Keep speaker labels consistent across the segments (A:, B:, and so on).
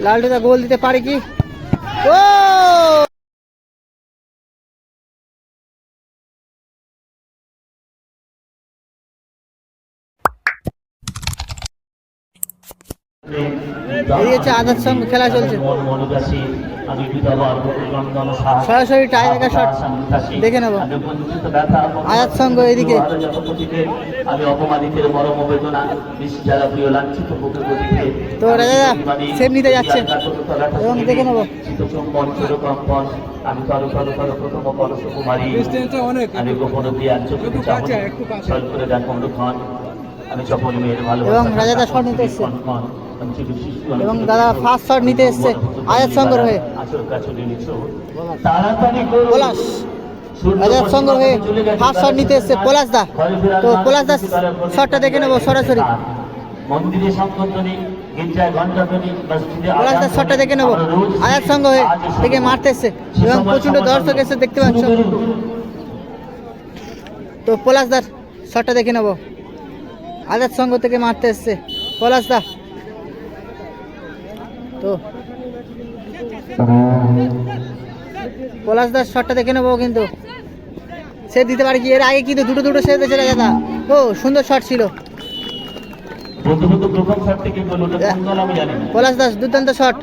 A: লালটুদা গোল দিতে পারে কি? ও আজাদ সঙ্গে খেলা চলছে, সরাসরি টাইব্রেকার শট দেখে নেব। আজাদ সঙ্গ এদিকে, তো রাজা সেভ নিতে যাচ্ছে এবং দেখে নেব। এবং রাজাদা শট নিতে এসছে এবং দাদা ফার্স্ট শট নিতে এসছে আজাদ সঙ্গর হয়ে। পলাশ আজাদ সঙ্গর হয়ে ফার্স্ট শট নিতে এসছে পলাশ দা। তো পলাশ দা শটটা দেখে নেবো সরাসরি। পলাশ দা শটটা দেখে নেবো, আজাদ সঙ্গ হয়ে থেকে মারতে এসছে এবং প্রচন্ড দর্শক এসে দেখতে পাচ্ছ। তো পলাশ দার শটটা দেখে নেবো, আজাদ সঙ্গ থেকে মারতে এসছে পলাশ দা। তো পলাশ দার শটটা দেখে নেবো, কিন্তু সে দিতে পারে কি? এর আগে কিন্তু দুটো সে দিয়েছে রাজা। ও সুন্দর শট ছিল পলাশ দাস, দুর্দান্ত শট।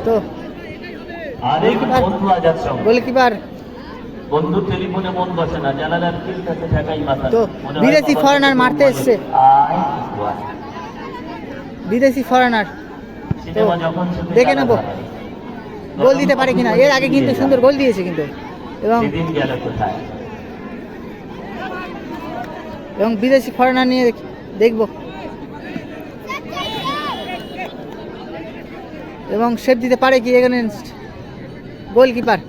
A: তো গোলকিপার তো বিদেশি ফরেনার মারতে এসছে, বিদেশি ফরেনার। তো দেখে নেবো গোল দিতে পারে কিনা। এর আগে কিন্তু সুন্দর গোল দিয়েছে কিন্তু, এবং বিদেশি ফরেনার নিয়ে দেখব এবং সেভ দিতে পারে কি এগেনস্ট গোলকিপার।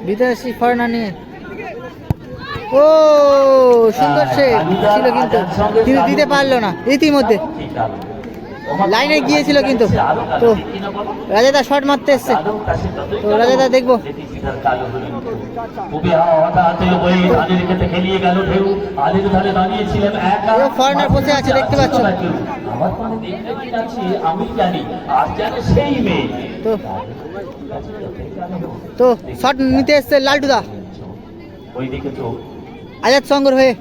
A: বিদেশি ফরেনার নিয়ে ও সুন্দর সেভ ছিল কিন্তু দিতে পারলো না। ইতিমধ্যে লাইনে গিয়েছিল কিন্তু। তো রাজাদা শট মারতে এসছে, তো রাজাদা দেখবো। ফরেনার বসে আছে দেখতে পাচ্ছ। তো শট নিতে এসছে লালটুদা, আজাদ সঙ্গর হয়ে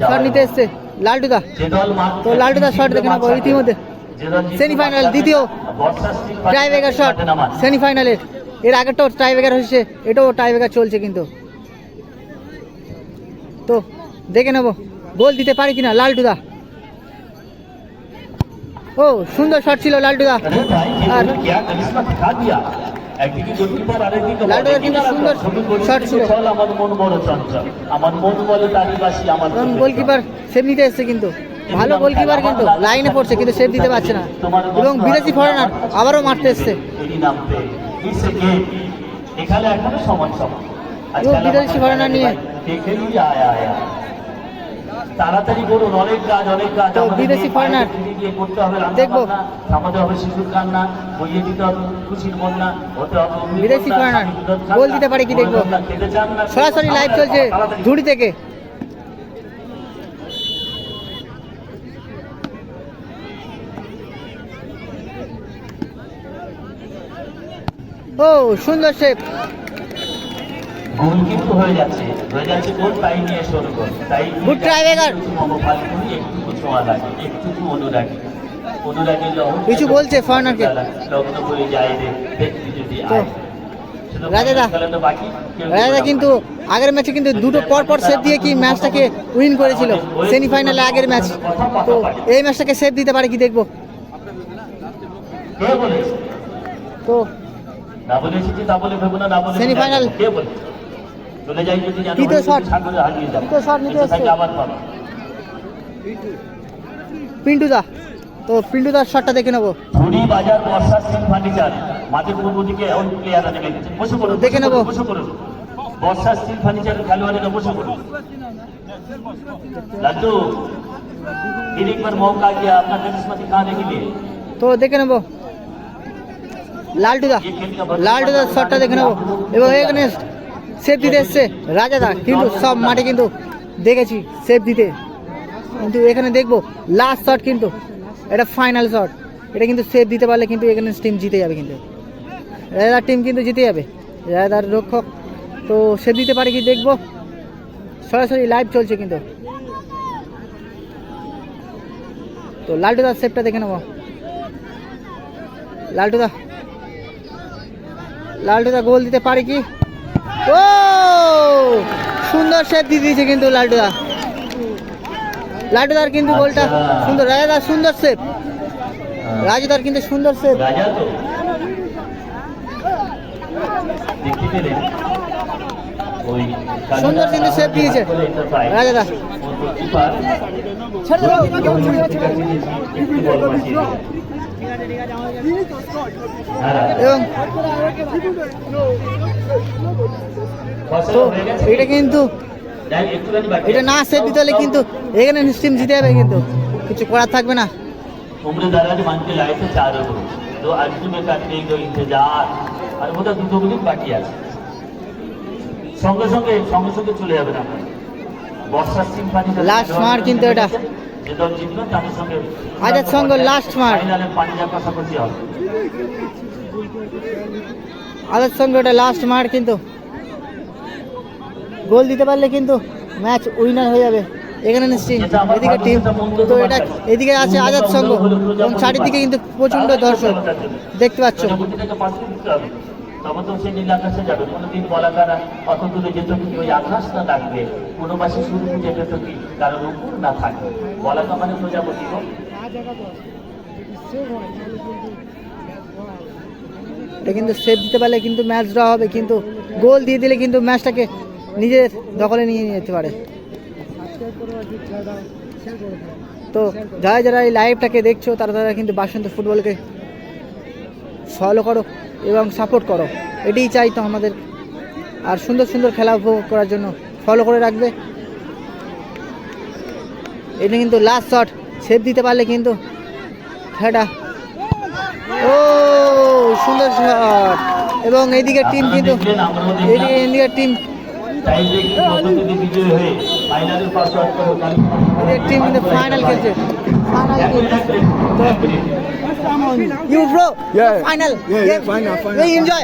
A: শট নিতে এসছে লালটুদা। তো লালটুদা শট দেখে নেবো। ইতিমধ্যে সেমিফাইনাল দ্বিতীয় টাইব্রেকার শট সেমিফাইনালের। এর আগেরটাও টাইব্রেকার হয়েছে, এটাও টাইব্রেকার চলছে কিন্তু। তো দেখে নেবো গোল দিতে পারে কিনা লালটুদা। ও সুন্দর শট ছিল লালটুদা। আর লালটুদার কিন্তু সুন্দর শট ছিল। গোলকিপার সেভ নিতে এসছে কিন্তু, ভালো গোলকিপার কিন্তু লাইনে পড়ছে কিন্তু সেভ দিতে পারছে না। এবং বিদেশি ফরেনার আবারও মারতে এসছে। বিদেশি ফরেনার নিয়ে তাড়াতাড়ি করুন, অনেক কাজ বিদেশি ফরেনার দেখবো। বিদেশি ফরেনার গোল দিতে পারে কি দেখবো। সরাসরি লাইভ চলছে ধুড়ি থেকে। ও সুন্দর সেভ।
B: গোল কিন্তু হয়ে যাচ্ছে গোল, তাই নিয়ে শুরু কর। তাই
A: গুড টাইব্রেকার।
B: একটু ছোঁয়া লাগে, একটু অনুরাগী
A: কিছু বলছে ফরেনারকে।
B: লগ্ন হয়ে যায় রে ব্যক্তি যদি আয়।
A: রাজাদা কিন্তু আগের ম্যাচে কিন্তু দুটো পর সেভ দিয়ে কি ম্যাচটাকে উইন করেছিল সেমিফাইনালে আগের ম্যাচ। তো এই ম্যাচটাকে সেভ দিতে পারে কি দেখবো। তো সেমিফাইনাল তৃতীয় শট নিতে এসছে পিন্টুদা। তো পিন্টুদার শটটা দেখে নেবো, দেখে নেবো। তো দেখে নেবো লালটুদার শটটা দেখে নেবো। এবং এখানে সেফ দিতে এসছে রাজাদা, কিন্তু সব মাঠে কিন্তু দেখেছি সেফ দিতে, কিন্তু এখানে দেখবো লাস্ট শট, কিন্তু এটা ফাইনাল শট, এটা কিন্তু সেফ দিতে পারলে কিন্তু এখানে টিম জিতে যাবে, কিন্তু রাজাদার টিম কিন্তু জিতে যাবে। রাজাদার রক্ষক তো সেফ দিতে পারে কি দেখবো, সরাসরি লাইভ চলছে কিন্তু। তো লালটুদার সেফটা দেখে নেবো। লালটুদা গোল দিতে পারে কি? ও সুন্দর সেভ দিয়ে দিয়েছে কিন্তু লালটুদার কিন্তু গোলটা সুন্দর, রাজাদার সুন্দর সেভ, রাজাদার কিন্তু সুন্দর সেভ।
B: রাজা তো দেখতে পেলেন ওই
A: সুন্দর কিন্তু সেভ দিয়েছে রাজাদা। এবং তো এটা কিন্তু এটা না সেভ দিতে হলে কিন্তু এখানে টিম জিতে যাবে, কিন্তু কিছু করার থাকবে না।
B: उम्रदराज मान के लाए थे चारों को, तो अंतिम में करने दो इंतजार और वो तो দুটো মিনিট বাকি আছে, সঙ্গে সঙ্গে চলে যাবে না। বর্ষার সিম্পানি
A: লাস্ট মার কিন্তু এটা
B: যে দল জিতবে তাদের সঙ্গে
A: আজাদ সঙ্গ লাস্ট মার,
B: ফাইনালে পাঞ্জাব পাশাপাশি হবে।
A: আজাদ সঙ্গ এটা লাস্ট মার, কিন্তু গোল দিতে পারলে কিন্তু ম্যাচ উইনার হয়ে যাবে এখানে নিশ্চিত। এদিকে টিম তো এটা এদিকে আছে আজাদ সঙ্গ এবং চারিদিকে কিন্তু প্রচণ্ড দর্শক দেখতে পাচ্ছ।
B: জনগণকে পাশ দিতে হবে, তবে তো সে নীল আকাশে যাবে। কোনোদিন বলাকারা অত দূরে যেত কি ওই আকাশ না থাকবে, কোনো মাসে শুরু খুঁজে যেত কি কারণ উপর না থাকবে, বলাকা মানে প্রজাপতি গো।
A: এটা কিন্তু সেভ দিতে পারলে কিন্তু ম্যাচ ড্র হবে, কিন্তু গোল দিয়ে দিলে কিন্তু ম্যাচটাকে নিজের দখলে নিয়ে যেতে পারে। তো যারা এই লাইভটাকে দেখছো তারা কিন্তু বাসন্তী ফুটবলকে ফলো করো এবং সাপোর্ট করো, এটাই চাই তো আমাদের। আর সুন্দর সুন্দর খেলা উপভোগ করার জন্য ফলো করে রাখবে। এটা কিন্তু লাস্ট শট, সেভ দিতে পারলে কিন্তু খেলাটা ও সুন্দর শট। এবং এইদিকে টিম কিন্তু এদিকে টিম টিম কিন্তু ফাইনাল খেলছে, You bro, final.
C: Final.
A: You enjoy.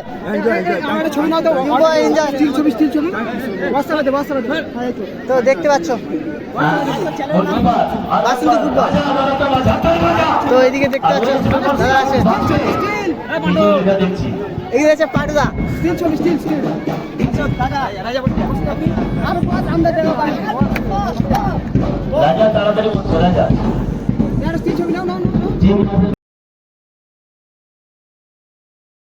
A: তো দেখতে পাচ্ছ বাসন্তী ফুটবল, তো এদিকে দেখতে পাচ্ছ দাদা আছে, এদিকে আছে পাটুদা।
B: রাজা তাড়াতাড়ি রাজা